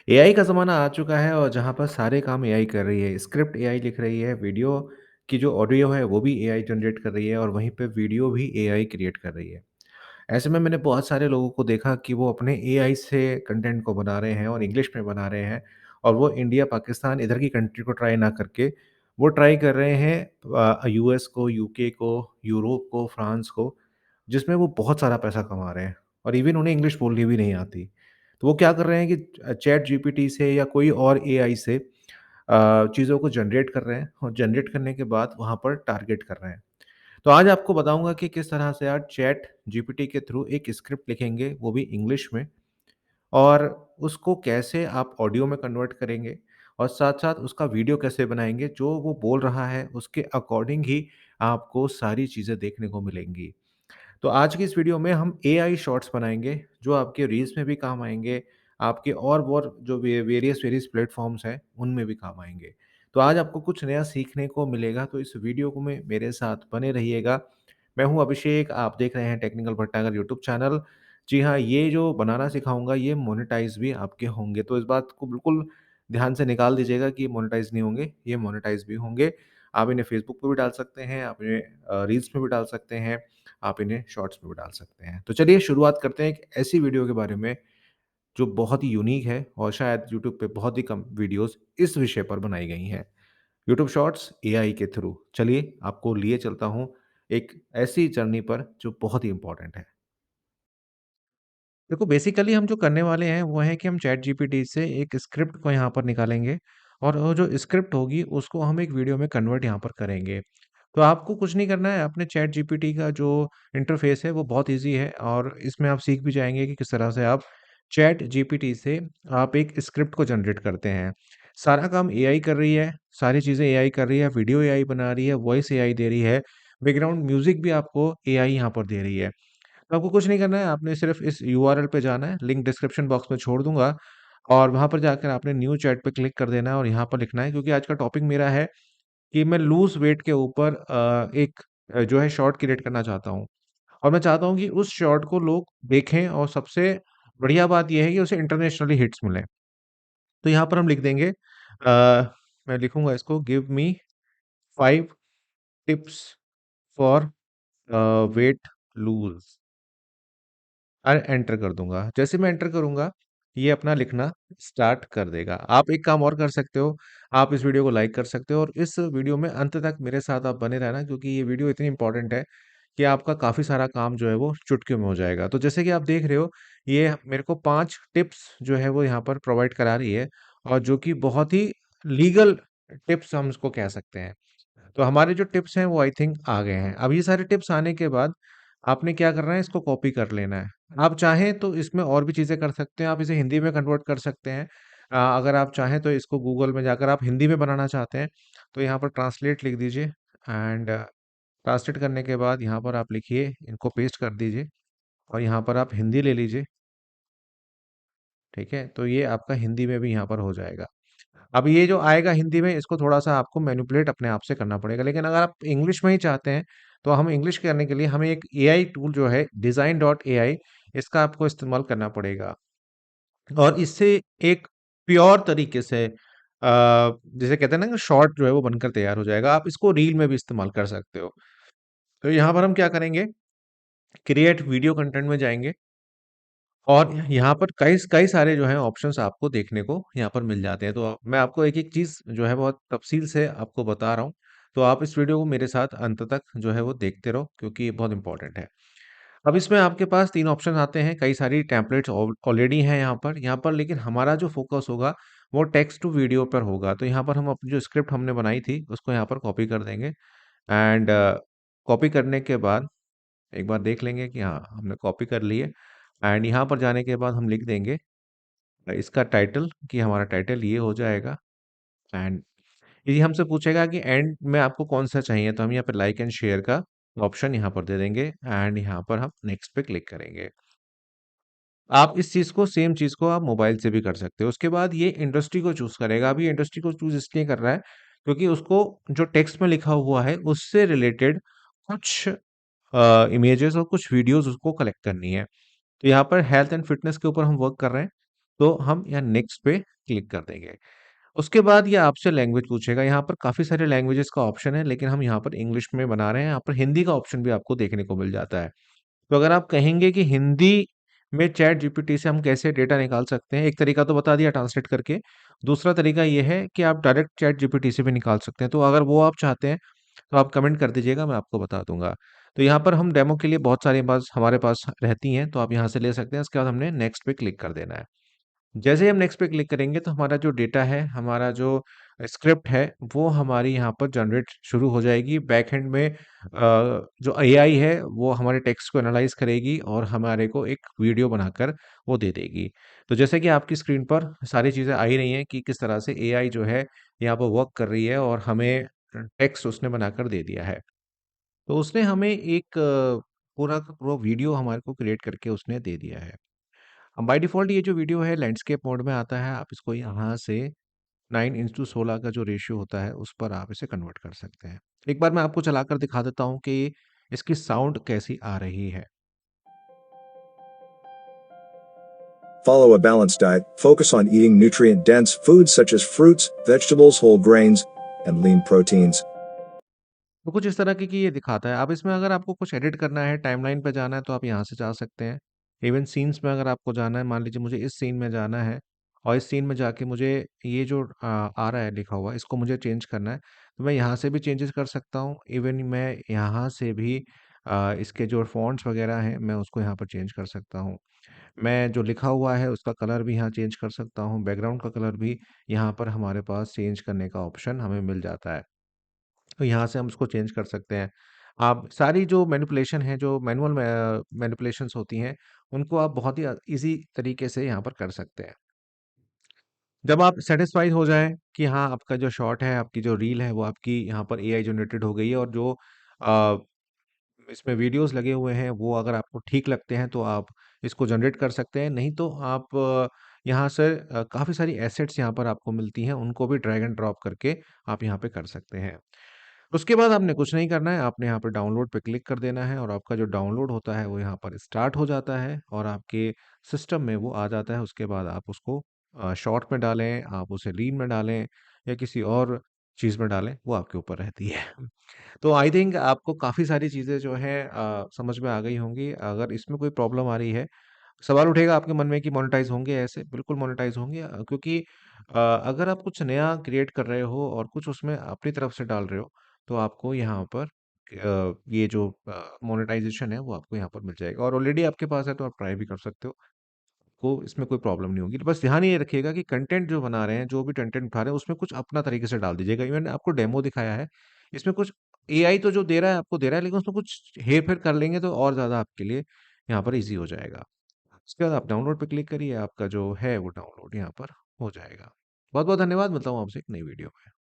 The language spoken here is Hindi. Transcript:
एआई का ज़माना आ चुका है और जहाँ पर सारे काम एआई कर रही है। स्क्रिप्ट एआई लिख रही है, वीडियो की जो ऑडियो है वो भी एआई जनरेट कर रही है और वहीं पे वीडियो भी एआई क्रिएट कर रही है। ऐसे में मैंने बहुत सारे लोगों को देखा कि वो अपने एआई से कंटेंट को बना रहे हैं और इंग्लिश में बना रहे हैं और वो इंडिया, पाकिस्तान इधर की कंट्री को ट्राई ना करके वो ट्राई कर रहे हैं यूएस को, यूके को, यूरोप को, फ्रांस को, जिसमें वो बहुत सारा पैसा कमा रहे हैं और इवन उन्हें इंग्लिश बोलनी भी नहीं आती। तो वो क्या कर रहे हैं कि चैट जीपीटी से या कोई और एआई से चीज़ों को जनरेट कर रहे हैं और जनरेट करने के बाद वहाँ पर टारगेट कर रहे हैं। तो आज आपको बताऊँगा कि किस तरह से आप चैट जीपीटी के थ्रू एक स्क्रिप्ट लिखेंगे, वो भी इंग्लिश में और उसको कैसे आप ऑडियो में कन्वर्ट करेंगे और साथ-साथ उसका वीडियो कैसे बनाएँगे, जो वो बोल रहा है उसके अकॉर्डिंग ही आपको सारी चीज़ें देखने को मिलेंगी। तो आज की इस वीडियो में हम एआई शॉर्ट्स बनाएँगे, जो आपके रील्स में भी काम आएँगे, आपके और जो वेरियस वेरियस प्लेटफ़ॉर्म्स हैं, उनमें भी काम आएँगे। तो आज आपको कुछ नया सीखने को मिलेगा, तो इस वीडियो को में मेरे साथ बने रहिएगा। मैं हूँ अभिषेक, आप देख रहे हैं टेक्निकल भट्टागर यूट्यूब चैनल। जी हाँ, ये जो बनाना सिखाऊँगा, ये मोनेटाइज़ भी आपके होंगे, तो इस बात को बिल्कुल ध्यान से निकाल दीजिएगा कि ये मोनेटाइज़ नहीं होंगे, ये मोनेटाइज़ भी होंगे। आप इन्हें फ़ेसबुक पे भी डाल सकते हैं, आप इन्हें रील्स में भी डाल सकते हैं। आप इन्हें शॉर्ट्स में भी डाल सकते हैं। तो चलिए शुरुआत करते हैं एक ऐसी वीडियो के बारे में जो बहुत ही यूनिक है और शायद यूट्यूब पे बहुत ही कम वीडियोज़ इस विषय पर बनाई गई हैं। यूट्यूब शॉर्ट्स एआई के थ्रू। चलिए आपको लिए चलता हूँ एक ऐसी जर्नी पर जो बहुत ही इम्पोर्टेंट है। देखो बेसिकली हम जो करने वाले हैं वो है कि हम चैट जीपीटी से एक स्क्रिप्ट को यहाँ पर निकालेंगे और वो जो स्क्रिप्ट होगी उसको हम एक वीडियो में कन्वर्ट यहाँ पर करेंगे। तो आपको कुछ नहीं करना है, अपने चैट जीपीटी का जो इंटरफेस है वो बहुत ईज़ी है और इसमें आप सीख भी जाएँगे कि किस तरह से आप चैट जीपीटी से आप एक स्क्रिप्ट को जनरेट करते हैं। सारा काम एआई कर रही है, सारी चीज़ें एआई कर रही है, वीडियो एआई बना रही है, वॉइस एआई दे रही है, बैकग्राउंड म्यूज़िक भी आपको एआई यहाँ पर दे रही है। तो आपको कुछ नहीं करना है, आपने सिर्फ़ इस यूआरएल पे जाना है, लिंक डिस्क्रिप्शन बॉक्स में छोड़ दूँगा और वहाँ पर जाकर आपने न्यू चैट पे क्लिक कर देना है और यहाँ पर लिखना है क्योंकि आज का टॉपिक मेरा है कि मैं लूज़ वेट के ऊपर जो है शॉर्ट क्रिएट करना चाहता हूँ और मैं चाहता हूँ कि उस शॉर्ट को लोग देखें और सबसे बढ़िया बात ये है कि उसे इंटरनेशनली हिट्स मिलें। तो यहाँ पर हम लिख देंगे मैं लिखूँगा इसको give me 5 tips for weight lose और एंटर कर दूँगा। जैसे मैं एंटर करूँगा, ये अपना लिखना स्टार्ट कर देगा। आप एक काम और कर सकते हो, आप इस वीडियो को लाइक कर सकते हो और इस वीडियो में अंत तक मेरे साथ आप बने रहना क्योंकि ये वीडियो इतनी इम्पोर्टेंट है कि आपका काफ़ी सारा काम जो है वो चुटकियों में हो जाएगा। तो जैसे कि आप देख रहे हो, ये मेरे को 5 टिप्स जो है वो यहाँ पर प्रोवाइड करा रही है और जो कि बहुत ही लीगल टिप्स हम इसको कह सकते हैं। तो हमारे जो टिप्स हैं वो आई थिंक आ गए हैं। अब ये सारे टिप्स आने के बाद आपने क्या करना है इसको कॉपी कर लेना है। आप चाहें तो इसमें और भी चीज़ें कर सकते हैं, आप इसे हिंदी में कन्वर्ट कर सकते हैं। अगर आप चाहें तो इसको गूगल में जाकर आप हिंदी में बनाना चाहते हैं, तो यहाँ पर ट्रांसलेट लिख दीजिए एंड ट्रांसलेट करने के बाद यहाँ पर आप लिखिए, इनको पेस्ट कर दीजिए और यहाँ पर आप हिंदी ले लीजिए, ठीक है? तो ये आपका हिंदी में भी यहाँ पर हो जाएगा। अब ये जो आएगा हिंदी में इसको थोड़ा-सा आपको मैनिपुलेट अपने आप से करना पड़ेगा। लेकिन अगर आप इंग्लिश में ही चाहते हैं, तो हम इंग्लिश करने के लिए हमें एक एआई टूल जो है डिज़ाइन डॉट एआई इसका आपको इस्तेमाल करना पड़ेगा। और इससे एक प्योर तरीके से जिसे कहते हैं ना कि शॉर्ट जो है वो बनकर तैयार हो जाएगा। आप इसको रील में भी इस्तेमाल कर सकते हो। तो यहाँ पर हम क्या करेंगे, क्रिएट वीडियो कंटेंट में जाएँगे और यहाँ पर कई कई सारे जो हैं ऑप्शंस आपको देखने को यहाँ पर मिल जाते हैं। तो मैं आपको एक-एक चीज़ जो है बहुत तफ़सील से आपको बता रहा हूँ। तो आप इस वीडियो को मेरे साथ अंत तक जो है वो देखते रहो क्योंकि ये बहुत इम्पोर्टेंट है। अब इसमें आपके पास 3 ऑप्शन आते हैं, कई सारी टेम्पलेट्स ऑलरेडी हैं यहाँ पर लेकिन हमारा जो फ़ोकस होगा वो टेक्स्ट टू वीडियो पर होगा। तो यहाँ पर हम अपनी जो स्क्रिप्ट हमने बनाई थी उसको यहाँ पर कॉपी कर देंगे एंड कॉपी करने के बाद एक बार देख लेंगे कि हाँ, हमने कॉपी कर ली है एंड यहाँ पर जाने के बाद हम लिख देंगे इसका टाइटल कि हमारा टाइटल ये हो जाएगा एंड ये हमसे पूछेगा कि एंड में आपको कौन-सा चाहिए, तो हम यहाँ पे लाइक एंड शेयर का ऑप्शन यहाँ पर दे देंगे एंड यहाँ पर हम नेक्स्ट पे क्लिक करेंगे। आप इस चीज़ को सेम चीज़ को आप मोबाइल से भी कर सकते हो। उसके बाद ये इंडस्ट्री को चूज़ करेगा। अभी इंडस्ट्री को चूज़ इसलिए कर रहा है क्योंकि उसको जो टेक्स्ट में लिखा हुआ है उससे रिलेटेड कुछ इमेजेस और कुछ वीडियोज़ उसको कलेक्ट करनी है। तो यहाँ पर हेल्थ एंड फिटनेस के ऊपर हम वर्क कर रहे हैं। तो हम यहाँ नेक्स्ट पे क्लिक कर देंगे। उसके बाद ये आपसे लैंग्वेज पूछेगा, यहाँ पर काफ़ी सारे लैंग्वेजेस का ऑप्शन है, लेकिन हम यहाँ पर इंग्लिश में बना रहे हैं, यहाँ पर हिंदी का ऑप्शन भी आपको देखने को मिल जाता है। तो अगर आप कहेंगे कि हिंदी में चैट जीपीटी से हम कैसे डेटा निकाल सकते हैं, एक तरीका तो बता दिया ट्रांसलेट करके, दूसरा तरीका ये है कि आप डायरेक्ट चैट जीपीटी से भी निकाल सकते हैं। तो अगर वो आप चाहते हैं, तो आप कमेंट कर दीजिएगा, मैं आपको बता दूँगा। तो यहाँ पर हम डेमो के लिए बहुत सारी बास हमारे पास रहती हैं, तो आप यहाँ से ले सकते हैं, उसके बाद हमने नेक्स्ट पे क्लिक कर देना है। जैसे ही हम नेक्स्ट पे क्लिक करेंगे तो हमारा जो डेटा है, हमारा जो स्क्रिप्ट है, वो हमारी यहाँ पर जनरेट शुरू हो जाएगी। बैकएंड में जो एआई है, वो हमारे टेक्स्ट को एनालाइज़ करेगी और हमारे को एक वीडियो बनाकर वो दे देगी। तो जैसे कि आपकी स्क्रीन पर सारी चीज़ें आ ही रही हैं कि किस तरह से एआई जो है, यहाँ पर वर्क कर रही है और हमें टेक्स्ट उसने बनाकर दे दिया है। तो उसने हमें एक पूरा का पूरा वीडियो हमारे को क्रिएट करके उसने दे दिया है। अब बाय डिफ़ॉल्ट ये जो वीडियो है लैंडस्केप मोड में आता है, आप इसको यहाँ से 9:16 का जो रेशियो होता है, उस पर आप इसे कन्वर्ट कर सकते हैं। एक बार मैं आपको चलाकर दिखा देता हूँ कि इसकी साउंड कैसी आ रही है। Follow a balanced diet, focus on eating nutrient-dense foods such as fruits, vegetables, whole grains, and lean proteins. तो कुछ इस तरह की ये दिखाता है। अब इसमें अगर आपको कुछ एडिट करना है, टाइमलाइन पे जाना है, तो आप यहाँ से जा सकते हैं। इवन सीन्स में अगर आपको जाना है, मान लीजिए मुझे इस सीन में जाना है और इस सीन में जाके मुझे ये जो आ रहा है लिखा हुआ, इसको मुझे चेंज करना है, तो मैं यहाँ से भी चेंजेस कर सकता हूँ। इवन मैं यहाँ से भी इसके जो फ़ॉन्ट्स वगैरह हैं, मैं उसको यहाँ पर चेंज कर सकता हूँ। मैं जो लिखा हुआ है, उसका कलर भी यहाँ चेंज कर सकता हूँ। बैकग्राउंड का कलर भी यहाँ पर हमारे पास चेंज करने का ऑप्शन हमें मिल जाता है। तो यहाँ से हम उसको चेंज कर सकते हैं। आप सारी जो मैनिपुलेशन है, जो मैनुअल मैनिपुलेशंस होती हैं, उनको आप बहुत ही ईज़ी तरीके से यहाँ पर कर सकते हैं। जब आप सैटिस्फाइड हो जाएँ कि हाँ, आपका जो शॉट है, आपकी जो रील है, वो आपकी यहाँ पर एआई जनरेटेड हो गई है और जो अ, इसमें वीडियोज़ लगे हुए हैं, वो अगर आपको ठीक लगते हैं, तो आप इसको जनरेट कर सकते हैं। नहीं तो आप यहाँ से काफ़ी सारी एसेट्स यहाँ पर आपको मिलती हैं, उनको भी ड्रैग एंड ड्रॉप करके आप यहाँ पे कर सकते हैं। उसके बाद आपने कुछ नहीं करना है, आपने यहाँ पे डाउनलोड पे क्लिक कर देना है और आपका जो डाउनलोड होता है वो यहाँ पर स्टार्ट हो जाता है और आपके सिस्टम में वो आ जाता है। उसके बाद आप उसको शॉर्ट में डालें, आप उसे रील में डालें या किसी और चीज़ में डालें, वो आपके ऊपर रहती है। तो आई थिंक आपको काफ़ी सारी चीज़ें जो हैं समझ में आ गई होंगी। अगर इसमें कोई प्रॉब्लम आ रही है, सवाल उठेगा आपके मन में कि मोनेटाइज़ होंगे ऐसे? बिल्कुल मोनेटाइज़ होंगे क्योंकि अगर आप कुछ नया क्रिएट कर रहे हो और कुछ उसमें अपनी तरफ से डाल रहे हो, तो आपको यहाँ पर ये जो मोनेटाइज़ेशन है वो आपको यहाँ पर मिल जाएगा और ऑलरेडी आपके पास है तो आप ट्राई भी कर सकते हो। को इसमें कोई प्रॉब्लम नहीं होगी। तो बस ध्यान ये रखिएगा कि कंटेंट जो बना रहे हैं, जो भी कंटेंट उठा रहे हैं, उसमें कुछ अपना तरीके से डाल दीजिएगा। इवन आपको डेमो दिखाया है, इसमें कुछ एआई तो जो दे रहा है आपको दे रहा है, लेकिन उसमें कुछ हेर-फेर कर लेंगे तो और ज़्यादा आपके लिए यहाँ पर ईज़ी हो जाएगा। उसके बाद आप डाउनलोड पे क्लिक करिए, आपका जो है वो डाउनलोड यहाँ पर हो जाएगा। बहुत-बहुत धन्यवाद, मिलता हूँ आपसे एक नई वीडियो में।